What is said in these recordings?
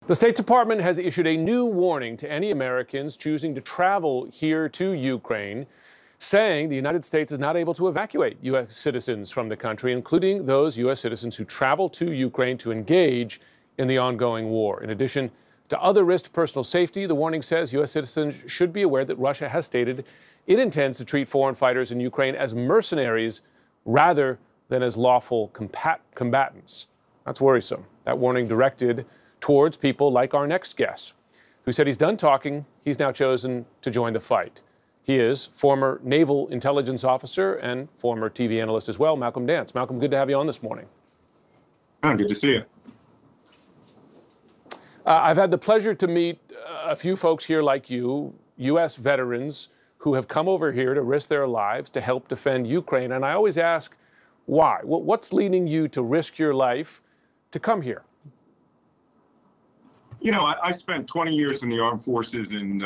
The State Department has issued a new warning to any Americans choosing to travel here to Ukraine, saying the United States is not able to evacuate U.S. citizens from the country, including those U.S. citizens who travel to Ukraine to engage in the ongoing war. In addition to other risks to personal safety, the warning says U.S. citizens should be aware that Russia has stated it intends to treat foreign fighters in Ukraine as mercenaries rather than as lawful combatants. That's worrisome. That warning directed towards people like our next guest, who said he's done talking, he's now chosen to join the fight. He is former Naval Intelligence Officer and former TV analyst as well, Malcolm Nance. Malcolm, good to have you on this morning. Good to see you. I've had the pleasure to meet a few folks here like you, U.S. veterans who have come over here to risk their lives to help defend Ukraine. And I always ask, why? What's leading you to risk your life to come here? You know, I spent 20 years in the armed forces and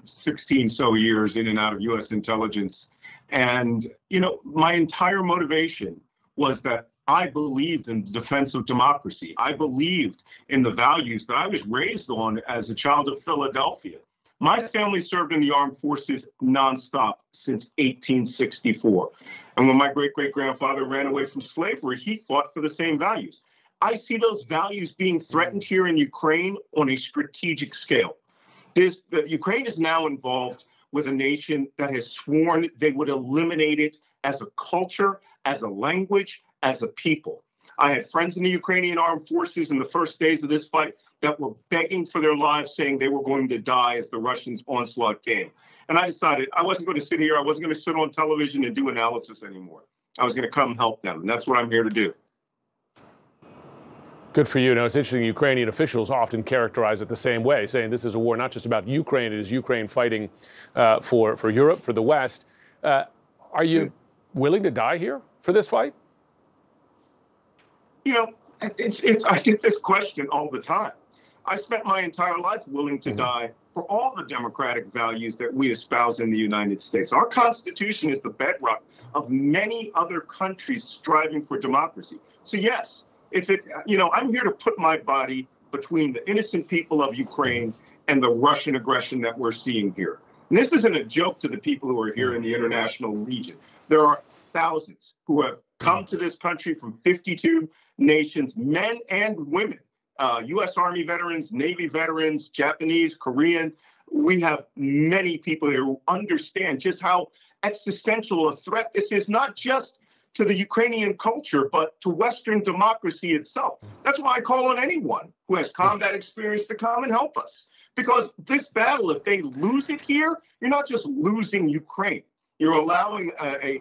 16 so years in and out of U.S. intelligence. And, you know, my entire motivation was that I believed in the defense of democracy. I believed in the values that I was raised on as a child of Philadelphia. My family served in the armed forces nonstop since 1864. And when my great-great-grandfather ran away from slavery, he fought for the same values. I see those values being threatened here in Ukraine on a strategic scale. Ukraine is now involved with a nation that has sworn they would eliminate it as a culture, as a language, as a people. I had friends in the Ukrainian armed forces in the first days of this fight that were begging for their lives, saying they were going to die as the Russians' onslaught came. And I decided I wasn't going to sit here, I wasn't going to sit on television and do analysis anymore. I was going to come help them, and that's what I'm here to do. Good for you. Now, it's interesting, Ukrainian officials often characterize it the same way, saying this is a war not just about Ukraine, it is Ukraine fighting for Europe, for the West. Are you willing to die here for this fight? You know, I get this question all the time. I spent my entire life willing to die for all the democratic values that we espouse in the United States. Our Constitution is the bedrock of many other countries striving for democracy. So yes, I'm here to put my body between the innocent people of Ukraine and the Russian aggression that we're seeing here. And this isn't a joke to the people who are here in the International Legion. There are thousands who have come to this country from 52 nations, men and women, U.S. Army veterans, Navy veterans, Japanese, Korean. We have many people here who understand just how existential a threat this is, not just to the Ukrainian culture, but to Western democracy itself. That's why I call on anyone who has combat experience to come and help us. Because this battle, if they lose it here, you're not just losing Ukraine. You're allowing a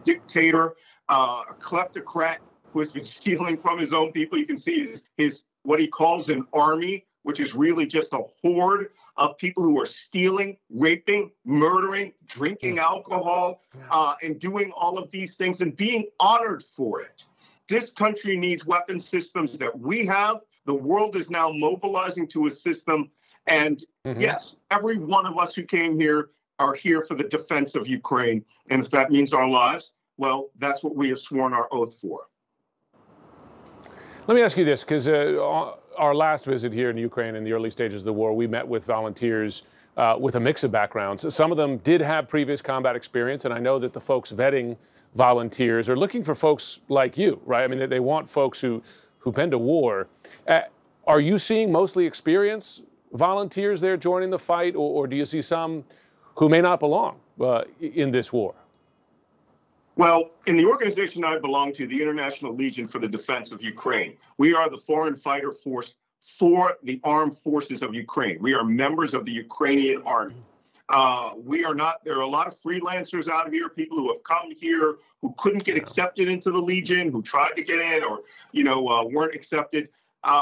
dictator, a kleptocrat who has been stealing from his own people. You can see his what he calls an army, which is really just a horde of people who are stealing, raping, murdering, drinking alcohol, and doing all of these things and being honored for it. This country needs weapon systems that we have. The world is now mobilizing to a system. And yes, every one of us who came here are here for the defense of Ukraine. And if that means our lives, well, that's what we have sworn our oath for. Let me ask you this, because our last visit here in Ukraine in the early stages of the war, we met with volunteers with a mix of backgrounds. Some of them did have previous combat experience, and I know that the folks vetting volunteers are looking for folks like you, right? I mean, they want folks who've been to war. Are you seeing mostly experienced volunteers there joining the fight, or do you see some who may not belong in this war? Well, in the organization I belong to, the International Legion for the Defense of Ukraine, we are the foreign fighter force for the armed forces of Ukraine. We are members of the Ukrainian army. There are a lot of freelancers out of here, people who have come here, who couldn't get accepted into the Legion, who tried to get in or, weren't accepted,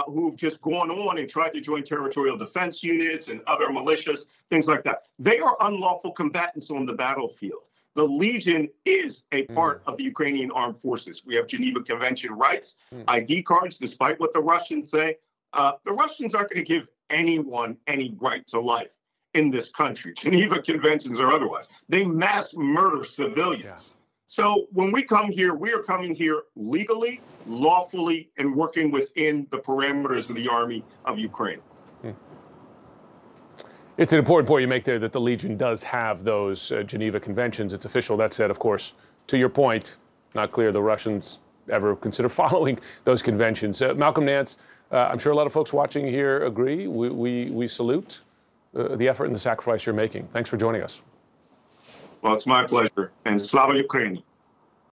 who've just gone on and tried to join territorial defense units and other militias, things like that. They are unlawful combatants on the battlefield. The Legion is a part of the Ukrainian armed forces. We have Geneva Convention rights, ID cards, despite what the Russians say. The Russians aren't going to give anyone any right to life in this country, Geneva Conventions or otherwise. They mass murder civilians. So when we come here, we are coming here legally, lawfully, and working within the parameters of the Army of Ukraine. It's an important point you make there that the Legion does have those Geneva Conventions. It's official. That said, of course, to your point, not clear the Russians ever consider following those conventions. Malcolm Nance, I'm sure a lot of folks watching here agree. We salute the effort and the sacrifice you're making. Thanks for joining us. Well, it's my pleasure. And Slava Ukraini.